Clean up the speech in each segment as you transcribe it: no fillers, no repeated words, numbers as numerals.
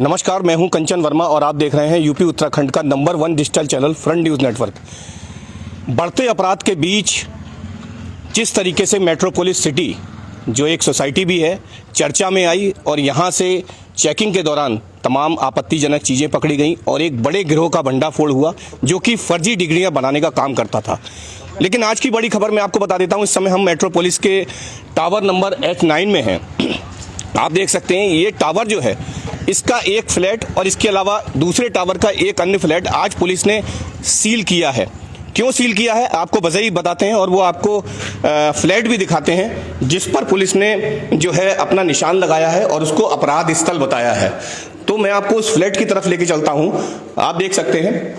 नमस्कार, मैं हूं कंचन वर्मा और आप देख रहे हैं यूपी उत्तराखंड का number 1 digital channel front news network. बढ़ते अपराध के बीच जिस तरीके से मेट्रोपोलिस सिटी जो एक सोसाइटी भी है चर्चा में आई और यहां से चेकिंग के दौरान तमाम आपत्तिजनक चीज़ें पकड़ी गईं और एक बड़े गिरोह का भंडाफोड़ हुआ जो कि फर्जी डिग्रियां बनाने का काम करता था। लेकिन आज की बड़ी खबर मैं आपको बता देता हूं, इस समय हम मेट्रोपोलिस के टावर नंबर H9 में हैं। आप देख सकते हैं ये टावर जो है इसका एक फ्लैट और इसके अलावा दूसरे टावर का एक अन्य फ्लैट आज पुलिस ने सील किया है। क्यों सील किया है आपको वजह बताते हैं और वो आपको फ्लैट भी दिखाते हैं जिस पर पुलिस ने जो है अपना निशान लगाया है और उसको अपराध स्थल बताया है। तो मैं आपको उस फ्लैट की तरफ लेके चलता हूं। आप देख सकते हैं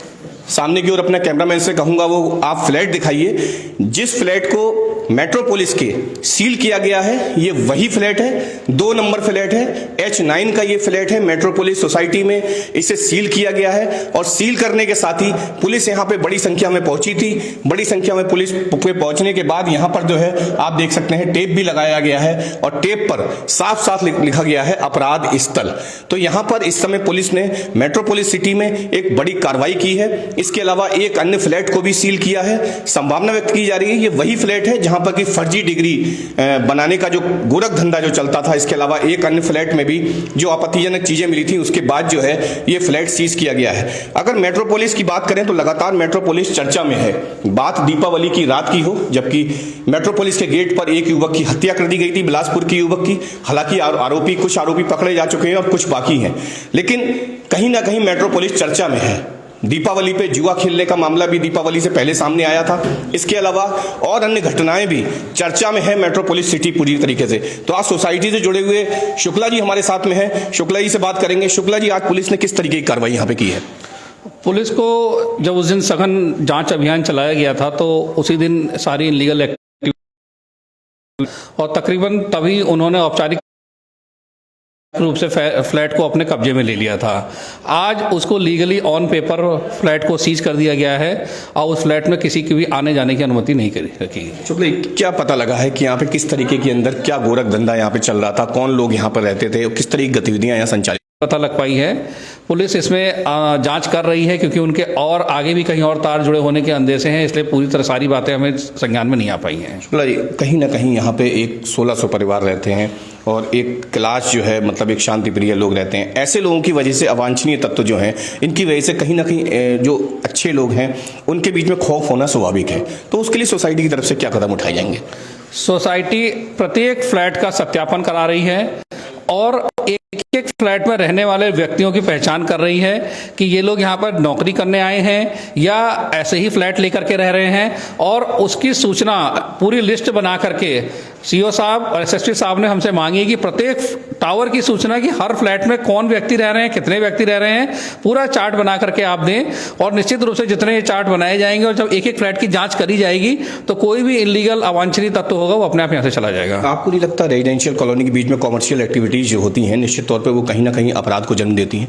सामने की ओर अपने कैमरामैन से कहूंगा वो आप फ्लैट दिखाइए। जिस फ्लैट को मेट्रोपोलिस के सील किया गया है ये वही फ्लैट है, 2 नंबर फ्लैट है, H9 का ये फ्लैट है। मेट्रोपोलिस सोसाइटी में इसे सील किया गया है और सील करने के साथ ही पुलिस यहाँ पे बड़ी संख्या में पहुंची थी। बड़ी संख्या में पुलिस पे पहुंचने के बाद यहाँ पर जो है आप देख सकते हैं टेप भी लगाया गया है और टेप पर साफ साफ लिखा गया है अपराध स्थल। तो यहाँ पर इस समय पुलिस ने मेट्रोपोलिस सिटी में एक बड़ी कार्रवाई की है। इसके अलावा एक अन्य फ्लैट को भी सील किया है। संभावना व्यक्त की जा रही है ये वही फ्लैट है जहां पर की फर्जी डिग्री बनाने का जो गोरख धंधा जो चलता था। इसके अलावा एक अन्य फ्लैट में भी जो आपत्तिजनक चीजें मिली थी उसके बाद जो है ये फ्लैट सीज किया गया है। अगर मेट्रोपोलिस की बात करें तो लगातार मेट्रोपोलिस चर्चा में है। बात दीपावली की रात की हो जबकि मेट्रोपोलिस के गेट पर एक युवक की हत्या कर दी गई थी, बिलासपुर की युवक की। हालांकि कुछ आरोपी पकड़े जा चुके हैं और कुछ बाकी हैं, लेकिन कहीं ना कहीं मेट्रोपोलिस चर्चा में है। दीपावली पे जुआ खेलने का मामला भी दीपावली से पहले सामने आया था। इसके अलावा और अन्य घटनाएं भी चर्चा में है मेट्रोपोलिस सिटी पूरी तरीके से। तो आज सोसाइटी से जुड़े हुए शुक्ला जी हमारे साथ में हैं, शुक्ला जी से बात करेंगे। शुक्ला जी, आज पुलिस ने किस तरीके की कार्रवाई यहाँ पे की है? पुलिस को जब उस दिन सघन जांच अभियान चलाया गया था तो उसी दिन सारी इनलीगल एक्टिविटी और तकरीबन तभी उन्होंने औपचारिक रूप से फ्लैट को अपने कब्जे में ले लिया था। आज उसको लीगली ऑन पेपर फ्लैट को सीज कर दिया गया है और उस फ्लैट में किसी की भी आने जाने की अनुमति नहीं रखी। शुक्ला, क्या पता लगा है कि यहाँ पे किस तरीके के अंदर क्या गोरख धंधा यहाँ पे चल रहा था, कौन लोग यहाँ पर रहते थे, किस तरह की गतिविधियां यहाँ संचालित पता लग पाई है? पुलिस इसमें जांच कर रही है क्योंकि उनके और आगे भी कहीं और तार जुड़े होने के अंदेशे हैं, इसलिए पूरी तरह सारी बातें हमें संज्ञान में नहीं आ पाई हैं। शुक्ला जी, कहीं ना कहीं यहाँ पे एक 1600 परिवार रहते हैं और एक क्लास जो है मतलब एक शांति प्रिय लोग रहते हैं। ऐसे लोगों की वजह से अवांछनीय तत्व जो हैं इनकी वजह से कहीं ना कहीं जो अच्छे लोग हैं उनके बीच में खौफ होना स्वाभाविक है। तो उसके लिए सोसाइटी की तरफ से क्या कदम उठाए जाएंगे? सोसाइटी प्रत्येक फ्लैट का सत्यापन करा रही है और एक फ्लैट में रहने वाले व्यक्तियों की पहचान कर रही है कि ये लोग यहाँ पर नौकरी करने आए हैं या ऐसे ही फ्लैट लेकर के रह रहे हैं, और उसकी सूचना पूरी लिस्ट बना करके सीओ साहब और एसएसपी साहब ने हमसे मांगी कि प्रत्येक टावर की सूचना कि हर फ्लैट में कौन व्यक्ति रह रहे हैं, कितने व्यक्ति रह रहे हैं, पूरा चार्ट बना करके आप दें। और निश्चित रूप से जितने ये चार्ट बनाए जाएंगे और जब एक एक फ्लैट की जांच करी जाएगी तो कोई भी इलीगल अवांछनीय तत्व होगा वो अपने आप यहाँ से चला जाएगा। आपको नहीं लगता रेजिडेंशियल कॉलोनी के बीच में कॉमर्शियल एक्टिविटीज जो होती हैं निश्चित तौर पर वो कहीं ना कहीं अपराध को जन्म देती हैं?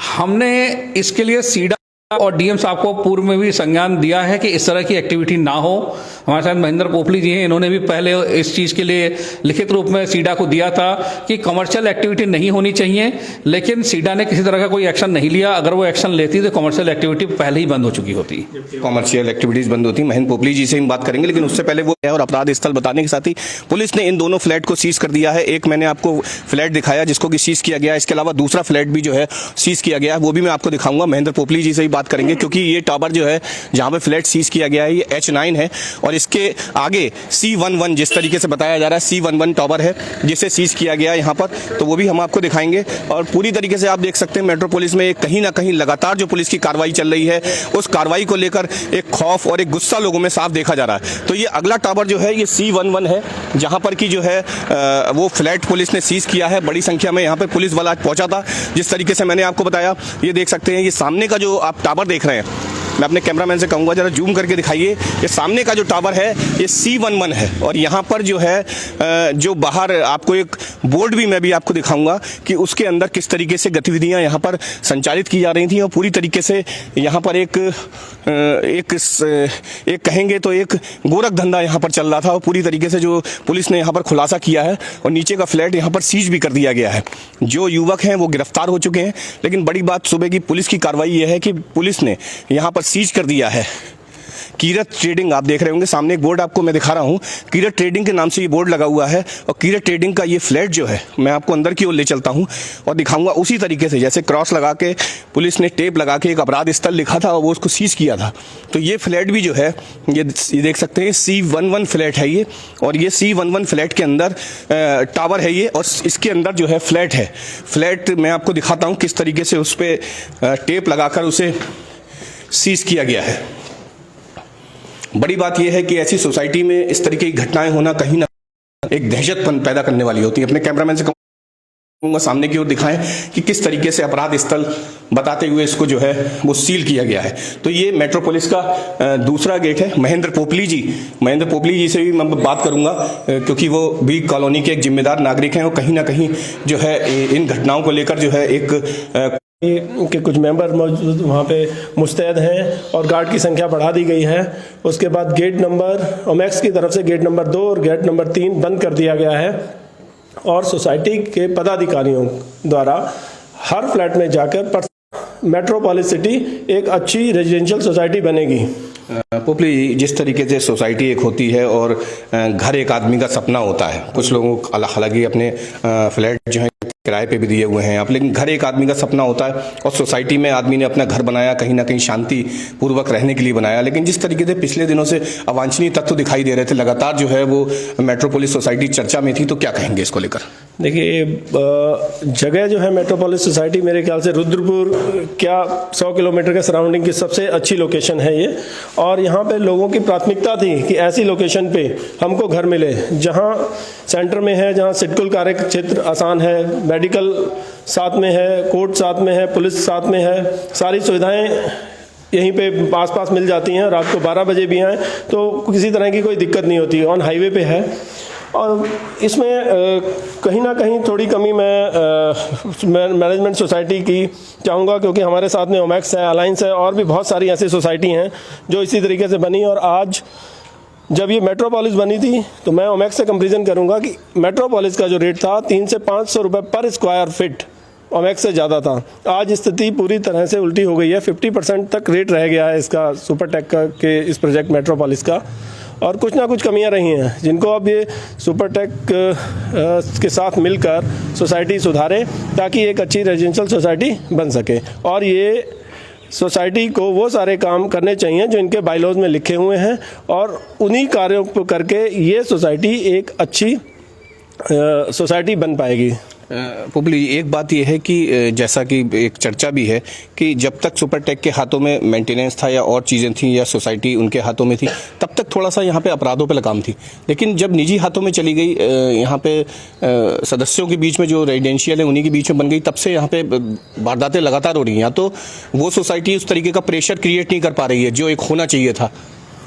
हमने इसके लिए सीडा और डीएम साहब को पूर्व में भी संज्ञान दिया है कि इस तरह की एक्टिविटी ना हो। हमारे साथ महेंद्र पोपली जी हैं, इन्होंने भी पहले इस चीज़ के लिए लिखित रूप में सीडा को दिया था कि कमर्शियल एक्टिविटी नहीं होनी चाहिए, लेकिन सीडा ने किसी तरह का कोई एक्शन नहीं लिया। अगर वो एक्शन लेती तो कमर्शियल एक्टिविटी पहले ही बंद हो चुकी होती। कमर्शियल एक्टिविटीज बंद होती। महेंद्र पोपली जी से हम बात करेंगे, लेकिन उससे पहले वो है और अपराध स्थल बताने के साथ ही पुलिस ने इन दोनों फ्लैट को सीज कर दिया है। एक मैंने आपको फ्लैट दिखाया जिसको कि सीज किया गया है, इसके अलावा दूसरा फ्लैट भी जो है सीज किया गया है, वो भी मैं आपको दिखाऊंगा। महेंद्र पोपली जी से ही बात करेंगे क्योंकि ये टावर जो है जहां पे फ्लैट सीज किया गया है ये H9 है और इसके आगे C11 जिस तरीके से बताया जा रहा है C11 टावर है जिसे सीज किया गया है यहाँ पर, तो वो भी हम आपको दिखाएंगे। और पूरी तरीके से आप देख सकते हैं मेट्रोपोलिस में कहीं ना कहीं लगातार जो पुलिस की कार्रवाई चल रही है उस कार्रवाई को लेकर एक खौफ और एक गुस्सा लोगों में साफ देखा जा रहा है। तो ये अगला टावर जो है ये C11 है जहां पर की जो है वो फ्लैट पुलिस ने सीज किया है। बड़ी संख्या में यहाँ पर पुलिस बल आज पहुंचा था। जिस तरीके से मैंने आपको बताया, ये देख सकते हैं ये सामने का जो आप टावर देख रहे हैं मैं अपने कैमरामैन से कहूँगा ज़रा जूम करके दिखाइए। ये सामने का जो टावर है ये C11 है और यहाँ पर जो है जो बाहर आपको एक बोर्ड भी मैं भी आपको दिखाऊंगा कि उसके अंदर किस तरीके से गतिविधियाँ यहाँ पर संचालित की जा रही थी और पूरी तरीके से यहाँ पर एक कहेंगे तो एक गोरख धंधा यहाँ पर चल रहा था और पूरी तरीके से जो पुलिस ने यहाँ पर खुलासा किया है और नीचे का फ्लैट यहाँ पर सीज भी कर दिया गया है। जो युवक हैं वो गिरफ्तार हो चुके हैं, लेकिन बड़ी बात सुबह की पुलिस की कार्रवाई ये है कि पुलिस ने यहाँ पर सीज कर दिया है कीरत ट्रेडिंग। आप देख रहे होंगे सामने एक बोर्ड आपको मैं दिखा रहा हूँ, कीरत ट्रेडिंग के नाम से ये बोर्ड लगा हुआ है और कीरत ट्रेडिंग का ये फ्लैट जो है मैं आपको अंदर की ओर ले चलता हूँ और दिखाऊंगा उसी तरीके से जैसे क्रॉस लगा के पुलिस ने टेप लगा के एक अपराध स्थल लिखा था और वो उसको सीज किया था। तो ये फ्लैट भी जो है ये देख सकते हैं C11 फ्लैट है ये और ये C11 फ्लैट के अंदर टावर है ये और इसके अंदर जो है फ्लैट है। फ्लैट मैं आपको दिखाता हूँ किस तरीके से उस पर टेप लगाकर उसे सीज किया गया है। बड़ी बात यह है कि ऐसी सोसाइटी में इस तरीके की घटनाएं होना कहीं ना एक दहशतपन पैदा करने वाली होती है। अपने कैमरामैन से कहूंगा सामने की ओर दिखाएं कि किस तरीके से अपराध स्थल बताते हुए इसको जो है वो सील किया गया है। तो ये मेट्रोपोलिस का दूसरा गेट है। महेंद्र पोपली जी से भी मैं बात करूंगा क्योंकि वो भी कॉलोनी के एक जिम्मेदार नागरिक हैं और कहीं ना कहीं जो है इन घटनाओं को लेकर जो है एक के कुछ मेंबर मौजूद वहाँ पे मुस्तैद हैं और गार्ड की संख्या बढ़ा दी गई है। उसके बाद गेट नंबर ओमेक्स की तरफ से गेट नंबर 2 और गेट नंबर 3 बंद कर दिया गया है और सोसाइटी के पदाधिकारियों द्वारा हर फ्लैट में जाकर मेट्रोपोलिस सिटी एक अच्छी रेजिडेंशियल सोसाइटी बनेगी। पोपली, जिस तरीके से सोसाइटी एक होती है और घर एक आदमी का सपना होता है, कुछ लोगों को हालांकि अपने फ्लैट जो है किराए पे भी दिए हुए हैं आप, लेकिन घर एक आदमी का सपना होता है और सोसाइटी में आदमी ने अपना घर बनाया कहीं ना कहीं शांति पूर्वक रहने के लिए बनाया। लेकिन जिस तरीके से पिछले दिनों से अवांछनीय तत्व दिखाई दे रहे थे लगातार जो है वो मेट्रोपोलिस सोसाइटी चर्चा में थी, तो क्या कहेंगे इसको लेकर? देखिए, जगह जो है मेट्रोपोलिस सोसाइटी मेरे ख्याल से रुद्रपुर क्या 100 किलोमीटर के सराउंडिंग की सबसे अच्छी लोकेशन है ये और यहाँ पे लोगों की प्राथमिकता थी कि ऐसी लोकेशन पे हमको घर मिले जहाँ सेंटर में है, जहाँ सिडकुल कार्य क्षेत्र आसान है, मेडिकल साथ में है, कोर्ट साथ में है, पुलिस साथ में है, सारी सुविधाएं यहीं पे पास मिल जाती हैं। रात को 12 बजे भी आएँ तो किसी तरह की कोई दिक्कत नहीं होती, ऑन हाईवे पे है। और इसमें कहीं ना कहीं थोड़ी कमी मैं मैनेजमेंट सोसाइटी की चाहूँगा क्योंकि हमारे साथ में ओमेक्स है, अलायंस है और भी बहुत सारी ऐसी सोसाइटी हैं जो इसी तरीके से बनी। और आज जब ये मेट्रोपोलिस बनी थी तो मैं ओमेक्स से कंपेरिजन करूँगा कि मेट्रोपोलिस का जो रेट था 300 से 500 रुपये पर स्क्वायर फीट ओमेक्स से ज़्यादा था। आज स्थिति पूरी तरह से उल्टी हो गई है, 50% तक रेट रह गया है इसका सुपरटेक का के इस प्रोजेक्ट मेट्रोपोलिस का। और कुछ ना कुछ कमियां रही हैं जिनको अब ये सुपरटेक के साथ मिलकर सोसाइटी सुधारे ताकि एक अच्छी रेजिडेंशियल सोसाइटी बन सके। और ये सोसाइटी को वो सारे काम करने चाहिए जो इनके बायलॉज में लिखे हुए हैं और उन्हीं कार्यों को करके ये सोसाइटी एक अच्छी सोसाइटी बन पाएगी। पोपली, एक बात यह है कि जैसा कि एक चर्चा भी है कि जब तक सुपरटेक के हाथों में मेंटेनेंस था या और चीज़ें थी या सोसाइटी उनके हाथों में थी तब तक थोड़ा सा यहाँ पे अपराधों पे लगाम थी, लेकिन जब निजी हाथों में चली गई, यहाँ पे सदस्यों के बीच में जो रेजिडेंशियल है उन्हीं के बीच में बन गई, तब से यहाँ पे वारदातें लगातार हो रही हैं। तो वो सोसाइटी उस तरीके का प्रेशर क्रिएट नहीं कर पा रही है जो एक होना चाहिए था।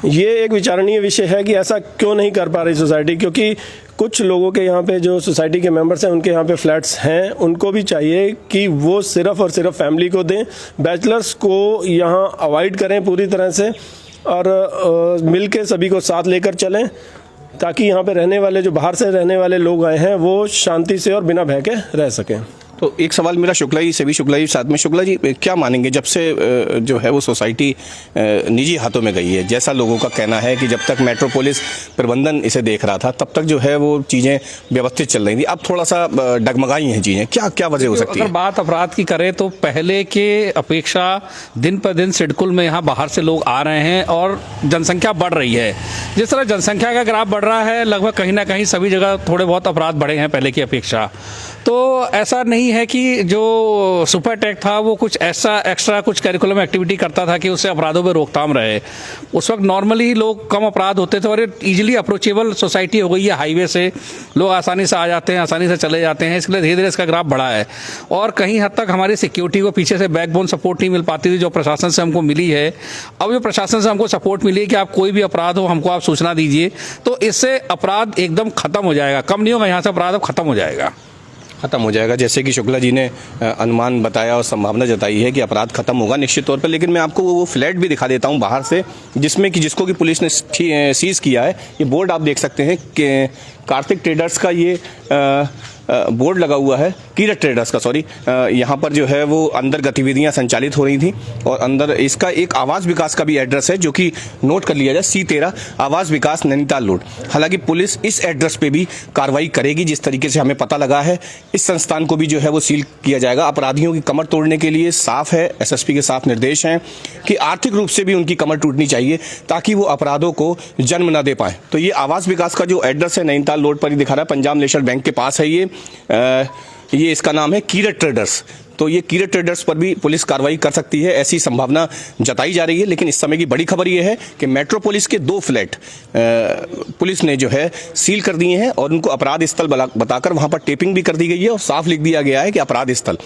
ये एक विचारणीय विषय है कि ऐसा क्यों नहीं कर पा रही सोसाइटी, क्योंकि कुछ लोगों के यहाँ पे जो सोसाइटी के मेंबर्स हैं उनके यहाँ पे फ्लैट्स हैं, उनको भी चाहिए कि वो सिर्फ और सिर्फ फैमिली को दें, बैचलर्स को यहाँ अवॉइड करें पूरी तरह से और मिल के सभी को साथ लेकर चलें ताकि यहाँ पे रहने वाले जो बाहर से रहने वाले लोग आए हैं वो शांति से और बिना भय के रह सकें। तो एक सवाल मेरा शुक्ला जी से भी, शुक्ला जी साथ में, शुक्ला जी क्या मानेंगे जब से जो है वो सोसाइटी निजी हाथों में गई है, जैसा लोगों का कहना है कि जब तक मेट्रोपोलिस प्रबंधन इसे देख रहा था तब तक जो है वो चीज़ें व्यवस्थित चल रही थी, अब थोड़ा सा डगमगाई हैं चीज़ें, क्या वजह हो सकती है? अगर बात अपराध की करें तो पहले के अपेक्षा दिन पर दिन सिडकुल में यहाँ बाहर से लोग आ रहे हैं और जनसंख्या बढ़ रही है। जिस तरह जनसंख्या का ग्राफ बढ़ रहा है लगभग कहीं ना कहीं सभी जगह थोड़े बहुत अपराध बढ़े हैं पहले की अपेक्षा। तो ऐसा नहीं है कि जो सुपर टेक था वो कुछ ऐसा एक्स्ट्रा कुछ करिकुलम एक्टिविटी करता था कि उससे अपराधों में रोकथाम रहे। उस वक्त नॉर्मली लोग कम अपराध होते थे और ये इजीली अप्रोचेबल सोसाइटी हो गई है, हाईवे से लोग आसानी से आ जाते हैं, आसानी से चले जाते हैं, इसलिए धीरे धीरे इसका ग्राफ बढ़ा है। और कहीं हद तक हमारी सिक्योरिटी को पीछे से बैकबोन सपोर्ट नहीं मिल पाती थी जो प्रशासन से हमको मिली है। अब जो प्रशासन से हमको सपोर्ट मिली है कि आप कोई भी अपराध हो हमको आप सूचना दीजिए, तो इससे अपराध एकदम खत्म हो जाएगा, कम नहीं होगा, यहाँ से अपराध अब खत्म हो जाएगा। खत्म हो जाएगा, जैसे कि शुक्ला जी ने अनुमान बताया और संभावना जताई है कि अपराध खत्म होगा निश्चित तौर पर। लेकिन मैं आपको वो फ्लैट भी दिखा देता हूं बाहर से, जिसमें कि जिसको कि पुलिस ने सीज किया है। ये बोर्ड आप देख सकते हैं कि कार्तिक ट्रेडर्स का ये बोर्ड लगा हुआ है, कीरत ट्रेडर्स का, सॉरी। यहाँ पर जो है वो अंदर गतिविधियां संचालित हो रही थी और अंदर इसका एक आवास विकास का भी एड्रेस है जो कि नोट कर लिया जाए, C13 आवास विकास नैनीताल रोड। हालांकि पुलिस इस एड्रेस पे भी कार्रवाई करेगी, जिस तरीके से हमें पता लगा है। इस संस्थान को भी जो है वो सील किया जाएगा। अपराधियों की कमर तोड़ने के लिए साफ है, SSP के साफ निर्देश हैं कि आर्थिक रूप से भी उनकी कमर टूटनी चाहिए ताकि वो अपराधों को जन्म न दे पाए। तो ये आवास विकास का जो एड्रेस है नैनीताल रोड पर ही दिखा रहा है, पंजाब नेशनल बैंक के पास है ये इसका नाम है कीरत ट्रेडर्स। तो ये कीरत ट्रेडर्स पर भी पुलिस कार्रवाई कर सकती है, ऐसी संभावना जताई जा रही है। लेकिन इस समय की बड़ी खबर ये है कि मेट्रोपोलिस के 2 फ्लैट पुलिस ने जो है सील कर दिए हैं और उनको अपराध स्थल बताकर वहां पर टेपिंग भी कर दी गई है और साफ लिख दिया गया है कि अपराध स्थल।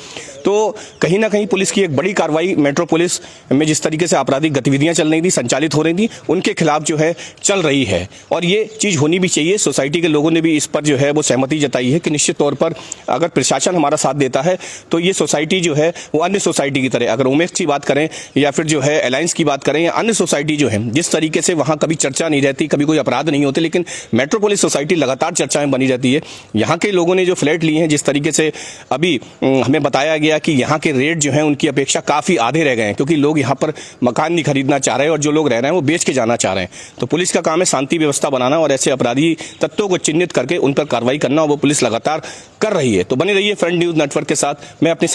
तो कहीं ना कहीं पुलिस की एक बड़ी कार्रवाई मेट्रोपोलिस में जिस तरीके से आपराधिक गतिविधियां चल रही थी, संचालित हो रही थी, उनके खिलाफ जो है चल रही है। और ये चीज होनी भी चाहिए। सोसाइटी के लोगों ने भी इस पर जो है वो सहमति जताई है कि निश्चित तौर पर अगर प्रशासन हमारा साथ देता है तो ये सोसाइटी जो है वो अन्य सोसाइटी की तरह, अगर ओमेक्स की बात करें या फिर जो है अलायंस की बात करें या अन्य सोसाइटी जो है, जिस तरीके से वहां कभी चर्चा नहीं रहती, कभी कोई अपराध नहीं होते, लेकिन मेट्रोपोलिस सोसाइटी लगातार चर्चा में बनी रहती है। यहाँ के लोगों ने जो फ्लैट लिए हैं, जिस तरीके से अभी हमें बताया गया कि यहाँ के रेट जो है उनकी अपेक्षा काफी आधे रह गए हैं, क्योंकि लोग यहाँ पर मकान नहीं खरीदना चाह रहे हैं और जो लोग रह रहे हैं वो बेच के जाना चाह रहे हैं। तो पुलिस का काम है शांति व्यवस्था बनाना और ऐसे अपराधी तत्वों को चिन्हित करके उन पर कार्रवाई करना, और वो पुलिस लगातार कर रही है। तो बने रहिए फ्रंट न्यूज नेटवर्क के साथ। मैं अपनी